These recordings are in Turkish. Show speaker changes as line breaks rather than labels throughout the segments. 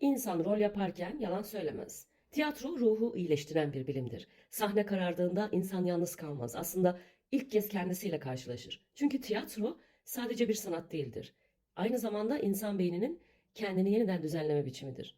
İnsan rol yaparken yalan söylemez. Tiyatro ruhu iyileştiren bir bilimdir. Sahne karardığında insan yalnız kalmaz. Aslında ilk kez kendisiyle karşılaşır. Çünkü tiyatro sadece bir sanat değildir. Aynı zamanda insan beyninin kendini yeniden düzenleme biçimidir.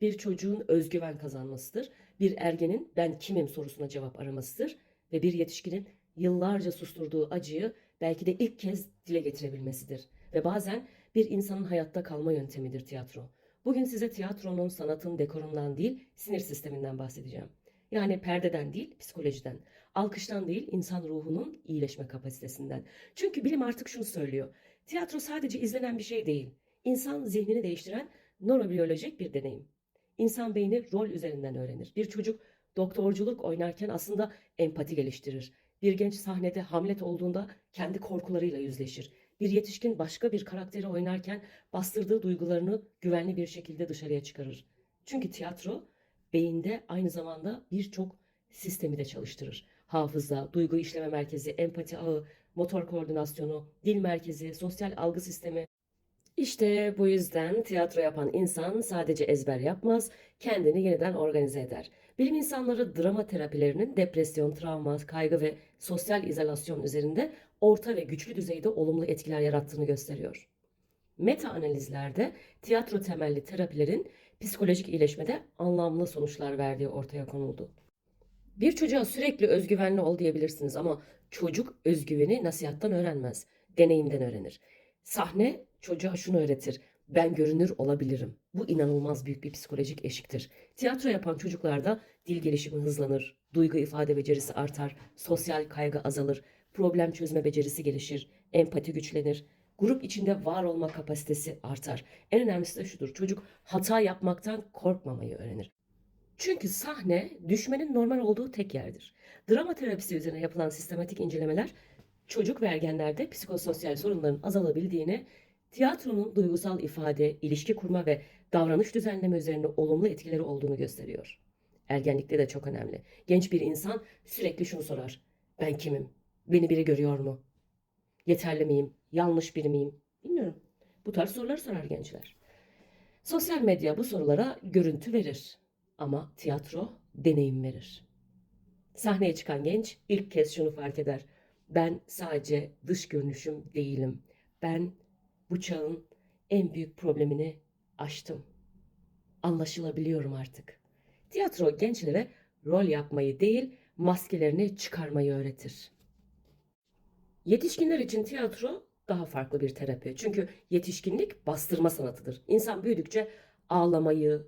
Bir çocuğun özgüven kazanmasıdır. Bir ergenin ben kimim sorusuna cevap aramasıdır. Ve bir yetişkinin yıllarca susturduğu acıyı belki de ilk kez dile getirebilmesidir. Ve bazen bir insanın hayatta kalma yöntemidir tiyatro. Bugün size tiyatronun, sanatın, dekorundan değil, sinir sisteminden bahsedeceğim. Yani perdeden değil, psikolojiden. Alkıştan değil, insan ruhunun iyileşme kapasitesinden. Çünkü bilim artık şunu söylüyor. Tiyatro sadece izlenen bir şey değil. İnsan zihnini değiştiren nörobiyolojik bir deneyim. İnsan beyni rol üzerinden öğrenir. Bir çocuk doktorculuk oynarken aslında empati geliştirir. Bir genç sahnede Hamlet olduğunda kendi korkularıyla yüzleşir. Bir yetişkin başka bir karakteri oynarken bastırdığı duygularını güvenli bir şekilde dışarıya çıkarır. Çünkü tiyatro beyinde aynı zamanda birçok sistemi de çalıştırır. Hafıza, duygu işleme merkezi, empati ağı, motor koordinasyonu, dil merkezi, sosyal algı sistemi. İşte bu yüzden tiyatro yapan insan sadece ezber yapmaz, kendini yeniden organize eder. Bilim insanları drama terapilerinin depresyon, travma, kaygı ve sosyal izolasyon üzerinde orta ve güçlü düzeyde olumlu etkiler yarattığını gösteriyor. Meta analizlerde tiyatro temelli terapilerin psikolojik iyileşmede anlamlı sonuçlar verdiği ortaya konuldu. Bir çocuğa sürekli özgüvenli ol diyebilirsiniz ama çocuk özgüveni nasihattan öğrenmez, deneyimden öğrenir. Sahne çocuğa şunu öğretir: ben görünür olabilirim. Bu inanılmaz büyük bir psikolojik eşiktir. Tiyatro yapan çocuklarda dil gelişimi hızlanır, duygu ifade becerisi artar, sosyal kaygı azalır, problem çözme becerisi gelişir, empati güçlenir, grup içinde var olma kapasitesi artar. En önemlisi de şudur: çocuk hata yapmaktan korkmamayı öğrenir. Çünkü sahne düşmenin normal olduğu tek yerdir. Drama terapisi üzerine yapılan sistematik incelemeler çocuk ve ergenlerde psikososyal sorunların azalabildiğini, tiyatronun duygusal ifade, ilişki kurma ve davranış düzenleme üzerine olumlu etkileri olduğunu gösteriyor. Ergenlikte de çok önemli. Genç bir insan sürekli şunu sorar: ben kimim? Beni biri görüyor mu? Yeterli miyim? Yanlış biri miyim? Bilmiyorum. Bu tarz soruları sorar gençler. Sosyal medya bu sorulara görüntü verir ama tiyatro deneyim verir. Sahneye çıkan genç ilk kez şunu fark eder: ben sadece dış görünüşüm değilim. Ben bu çağın en büyük problemini aştım. Anlaşılabiliyorum artık. Tiyatro gençlere rol yapmayı değil, maskelerini çıkarmayı öğretir. Yetişkinler için tiyatro daha farklı bir terapi. Çünkü yetişkinlik bastırma sanatıdır. İnsan büyüdükçe ağlamayı,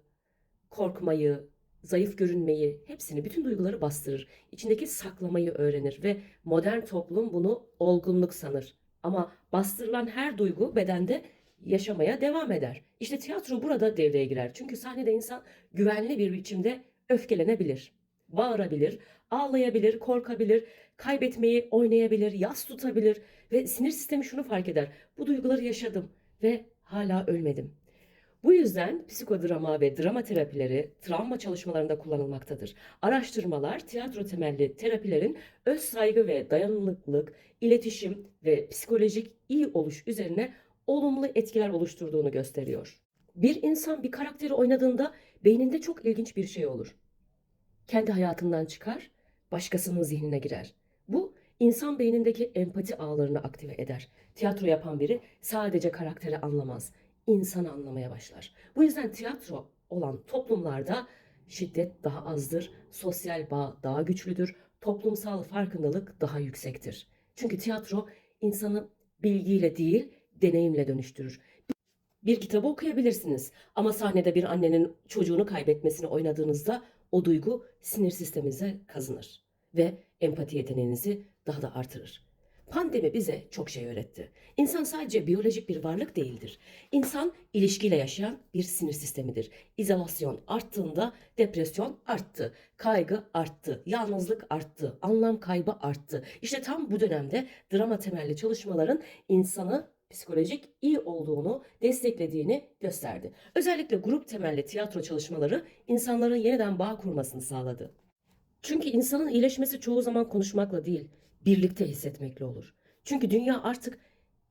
korkmayı, zayıf görünmeyi, hepsini, bütün duyguları bastırır. İçindeki saklamayı öğrenir ve modern toplum bunu olgunluk sanır. Ama bastırılan her duygu bedende yaşamaya devam eder. İşte tiyatro burada devreye girer. Çünkü sahnede insan güvenli bir biçimde öfkelenebilir, bağırabilir, ağlayabilir, korkabilir, kaybetmeyi oynayabilir, yas tutabilir ve sinir sistemi şunu fark eder: bu duyguları yaşadım ve hala ölmedim. Bu yüzden psikodrama ve drama terapileri travma çalışmalarında kullanılmaktadır. Araştırmalar tiyatro temelli terapilerin öz saygı ve dayanıklılık, iletişim ve psikolojik iyi oluş üzerine olumlu etkiler oluşturduğunu gösteriyor. Bir insan bir karakteri oynadığında beyninde çok ilginç bir şey olur. Kendi hayatından çıkar, başkasının zihnine girer. Bu insan beynindeki empati ağlarını aktive eder. Tiyatro yapan biri sadece karakteri anlamaz, insanı anlamaya başlar. Bu yüzden tiyatro olan toplumlarda şiddet daha azdır, sosyal bağ daha güçlüdür, toplumsal farkındalık daha yüksektir. Çünkü tiyatro insanı bilgiyle değil, deneyimle dönüştürür. Bir kitabı okuyabilirsiniz ama sahnede bir annenin çocuğunu kaybetmesini oynadığınızda o duygu sinir sisteminize kazınır ve empati yeteneğinizi daha da artırır. Pandemi bize çok şey öğretti. İnsan sadece biyolojik bir varlık değildir. İnsan ilişkiyle yaşayan bir sinir sistemidir. İzolasyon arttığında depresyon arttı, kaygı arttı, yalnızlık arttı, anlam kaybı arttı. İşte tam bu dönemde drama temelli çalışmaların insanı psikolojik iyi olduğunu desteklediğini gösterdi. Özellikle grup temelli tiyatro çalışmaları insanların yeniden bağ kurmasını sağladı. Çünkü insanın iyileşmesi çoğu zaman konuşmakla değil, birlikte hissetmekle olur. Çünkü dünya artık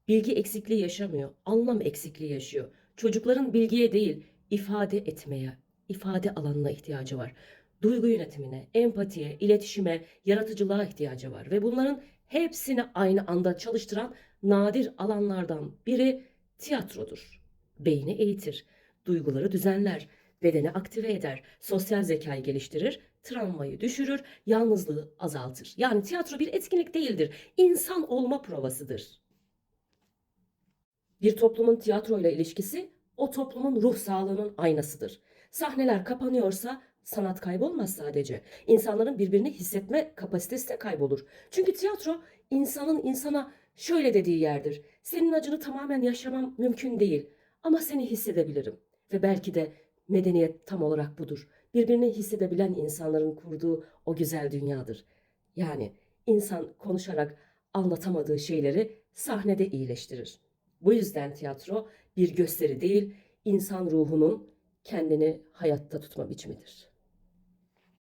bilgi eksikliği yaşamıyor, anlam eksikliği yaşıyor. Çocukların bilgiye değil, ifade etmeye, ifade alanına ihtiyacı var. Duygu yönetimine, empatiye, iletişime, yaratıcılığa ihtiyacı var. Ve bunların hepsini aynı anda çalıştıran nadir alanlardan biri tiyatrodur. Beyni eğitir, duyguları düzenler, bedeni aktive eder, sosyal zekayı geliştirir, travmayı düşürür, yalnızlığı azaltır. Yani tiyatro bir etkinlik değildir, insan olma provasıdır. Bir toplumun tiyatroyla ilişkisi o toplumun ruh sağlığının aynasıdır. Sahneler kapanıyorsa sanat kaybolmaz sadece. İnsanların birbirini hissetme kapasitesi de kaybolur. Çünkü tiyatro insanın insana şöyle dediği yerdir. Senin acını tamamen yaşamam mümkün değil ama seni hissedebilirim. Ve belki de medeniyet tam olarak budur. Birbirini hissedebilen insanların kurduğu o güzel dünyadır. Yani insan konuşarak anlatamadığı şeyleri sahnede iyileştirir. Bu yüzden tiyatro bir gösteri değil, insan ruhunun kendini hayatta tutma biçimidir.